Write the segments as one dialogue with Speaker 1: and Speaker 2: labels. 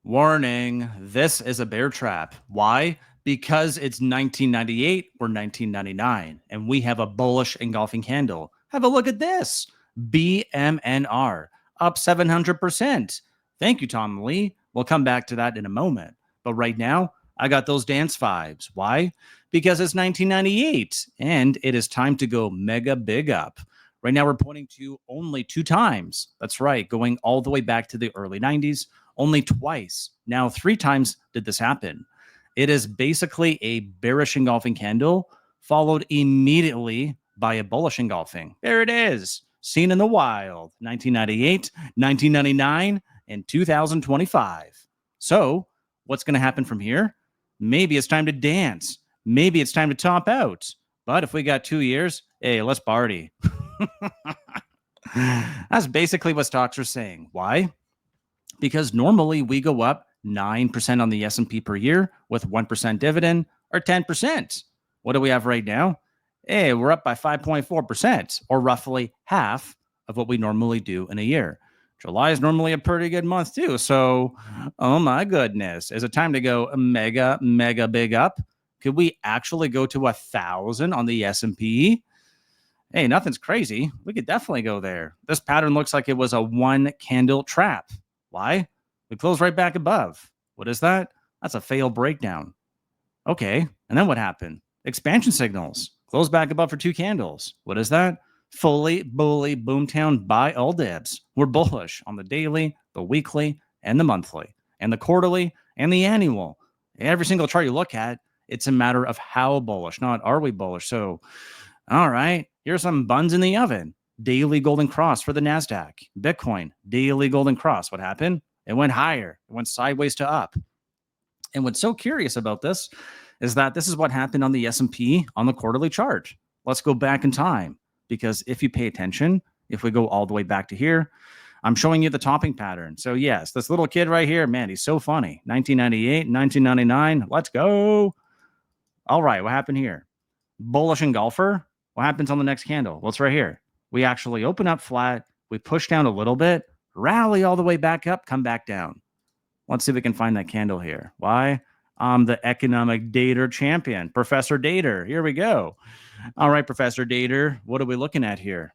Speaker 1: Warning, this is a bear trap. Why? Because it's 1998 or 1999, and we have a bullish engulfing candle. Have a look at this. BMNR, up 700%. Thank you, Tom Lee. We'll come back to that in a moment. But right now, I got those dance vibes. Why? Because it's 1998, and it is time to go mega big up. Right now, we're pointing to only 2 times. That's right, going all the way back to the early 90s. Only twice. Now, 3 times did this happen. It is basically a bearish engulfing candle, followed immediately by a bullish engulfing. There it is, seen in the wild, 1998, 1999, and 2025. So, what's going to happen from here? Maybe it's time to dance. Maybe it's time to top out. But if we got 2 years, hey, let's party. That's basically what stocks are saying. Why? Because normally we go up 9% on the S&P per year with 1% dividend or 10%. What do we have right now? Hey, we're up by 5.4%, or roughly half of what we normally do in a year. July is normally a pretty good month too. So, oh my goodness, is it time to go mega big up? Could we actually go to 1,000 on the S&P? Hey, nothing's crazy. We could definitely go there. This pattern looks like it was a 1 candle trap. Why? We closed right back above. What is that? That's a failed breakdown. Okay, and then what happened? Expansion signals. Close back above for 2 candles. What is that? Fully bully boomtown buy all dibs. We're bullish on the daily, the weekly, and the monthly, and the quarterly, and the annual. Every single chart you look at, it's a matter of how bullish, not are we bullish. So, all right, here's some buns in the oven. Daily golden cross for the NASDAQ. Bitcoin, daily golden cross. What happened? It went higher. It went sideways to up. And what's so curious about this is that this is what happened on the S&P on the quarterly chart. Let's go back in time, because if you pay attention, if we go all the way back to here, I'm showing you the topping pattern. So yes, this little kid right here, man, he's so funny. 1998, 1999, let's go. All right, what happened here? Bullish engulfer. What happens on the next candle? What's right here? We actually open up flat, we push down a little bit, rally all the way back up, come back down. Let's see if we can find that candle here. Why? I'm the economic dater champion, Professor Dater. Here we go. All right, Professor Dater, what are we looking at here?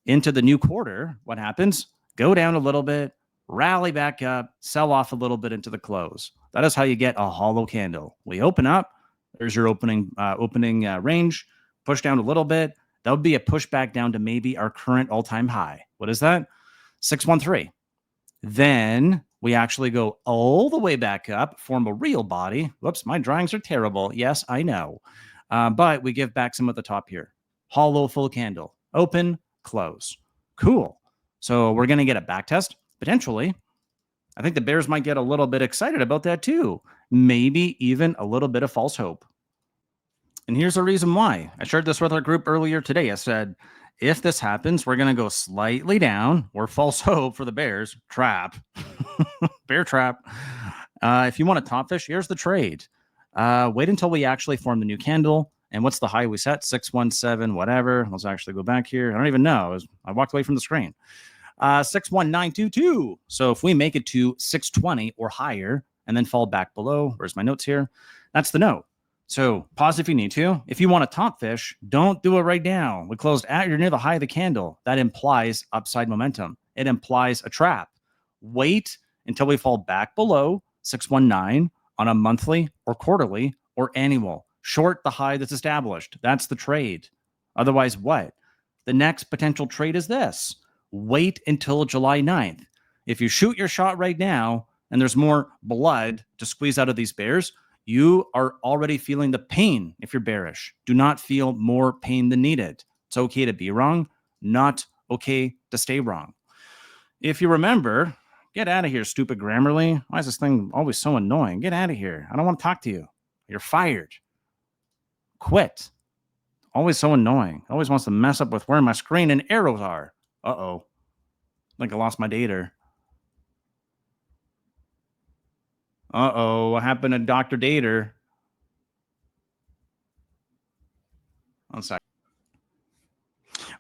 Speaker 1: Into the new quarter, what happens? Go down a little bit, rally back up, sell off a little bit into the close. That is how you get a hollow candle. We open up, there's your opening range, push down a little bit. That would be a pushback down to maybe our current all-time high. What is that? 613. Then we actually go all the way back up, form a real body. Whoops, my drawings are terrible. Yes, I know. But we give back some at the top here. Hollow full candle. Open, close. Cool. So we're going to get a back test, potentially. I think the bears might get a little bit excited about that too. Maybe even a little bit of false hope. And here's the reason why. I shared this with our group earlier today. I said, if this happens, we're going to go slightly down. We're false hope for the bears. Trap. Bear trap. If you want a top fish, here's the trade. Wait until we actually form the new candle. And what's the high we set? 617, whatever. Let's actually go back here. I don't even know. I walked away from the screen. 61922. So if we make it to 620 or higher and then fall back below, where's my notes here? That's the note. So pause if you need to. If you want a top fish, don't do it right now. We closed at or near the high of the candle. That implies upside momentum. It implies a trap. Wait until we fall back below 619 on a monthly or quarterly or annual. Short the high that's established. That's the trade. Otherwise, what? The next potential trade is this. Wait until July 9th. If you shoot your shot right now and there's more blood to squeeze out of these bears, you are already feeling the pain if you're bearish. Do not feel more pain than needed. It's okay to be wrong, not okay to stay wrong. If you remember, get out of here, stupid Grammarly. Why is this thing always so annoying? Get out of here. I don't want to talk to you. You're fired. Quit. Always so annoying. Always wants to mess up with where my screen and arrows are. Uh-oh. I think I lost my data. Uh-oh, what happened to Dr. Dater? One sec.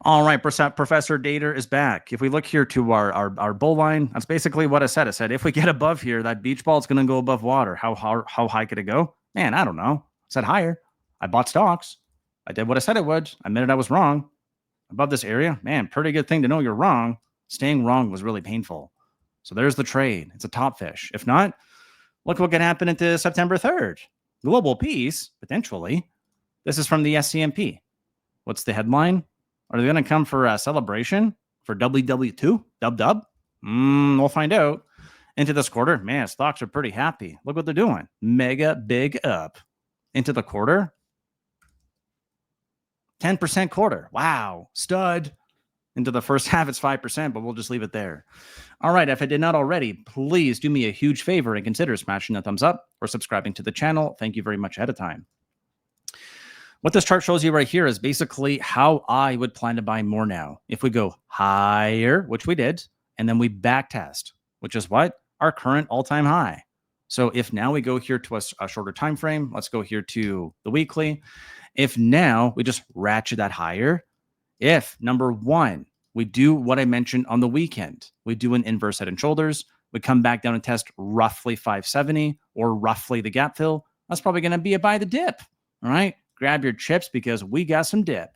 Speaker 1: All right, Professor Dater is back. If we look here to our bull line, that's basically what I said. I said if we get above here, that beach ball is going to go above water. How high could it go? Man, I don't know. I said higher. I bought stocks. I did what I said it would. I admitted I was wrong. Above this area, man, pretty good thing to know you're wrong. Staying wrong was really painful. So there's the trade. It's a top fish. If not, look what can happen into September 3rd. Global peace, potentially. This is from the SCMP. What's the headline? Are they going to come for a celebration for WW2? Dub? We'll find out. Into this quarter, man, stocks are pretty happy. Look what they're doing. Mega big up. Into the quarter, 10% quarter. Wow. Stud. Into the first half, it's 5%, but we'll just leave it there. All right. If I did not already, please do me a huge favor and consider smashing that thumbs up or subscribing to the channel. Thank you very much ahead of time. What this chart shows you right here is basically how I would plan to buy more now. If we go higher, which we did, and then we back test, which is what? Our current all-time high. So if now we go here to a shorter time frame, let's go here to the weekly. If now we just ratchet that higher, if number one, we do what I mentioned on the weekend, we do an inverse head and shoulders, we come back down and test roughly 570 or roughly the gap fill, that's probably going to be a buy the dip. All right. Grab your chips because we got some dip.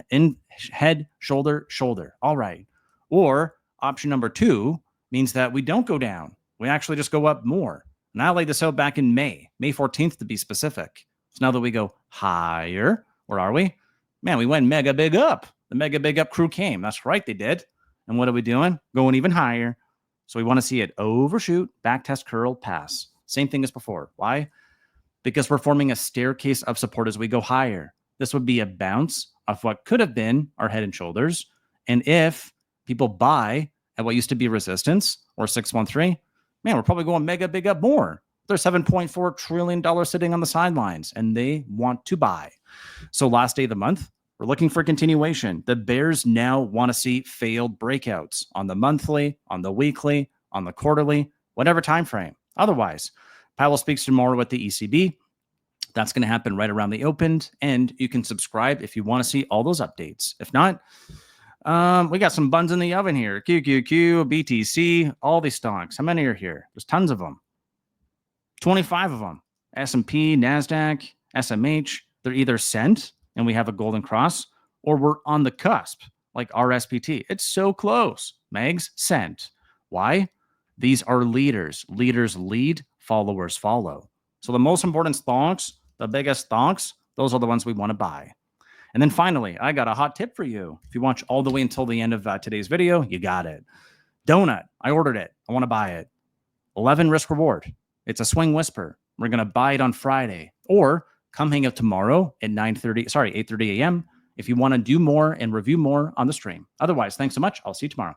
Speaker 1: In head, shoulder, shoulder. All right. Or option number two means that we don't go down. We actually just go up more. And I laid this out back in May 14th to be specific. So now that we go higher, where are we? Man, we went mega big up. The mega big up crew came. That's right, they did. And what are we doing? Going even higher. So we want to see it overshoot, back test, curl, pass. Same thing as before. Why? Because we're forming a staircase of support as we go higher. This would be a bounce of what could have been our head and shoulders. And if people buy at what used to be resistance or 613, man, we're probably going mega big up more. There's $7.4 trillion sitting on the sidelines and they want to buy. So last day of the month, we're looking for continuation. The bears now want to see failed breakouts on the monthly, on the weekly, on the quarterly, whatever time frame. Otherwise, Powell speaks tomorrow at the ECB. That's going to happen right around the opened, and you can subscribe if you want to see all those updates. If not, we got some buns in the oven here. QQQ, BTC, all these stocks. How many are here? There's tons of them. 25 of them. S&P, NASDAQ, SMH. They're either sent, and we have a golden cross, or we're on the cusp, like RSPT. It's so close. Megs, sent. Why? These are leaders. Leaders lead, followers follow. So the most important stocks, the biggest stocks, those are the ones we want to buy. And then finally, I got a hot tip for you. If you watch all the way until the end of today's video, you got it. Donut, I ordered it. I want to buy it. 11 risk reward. It's a swing whisper. We're going to buy it on Friday. Or come hang out tomorrow at 8:30 a.m. if you want to do more and review more on the stream. Otherwise, thanks so much. I'll see you tomorrow.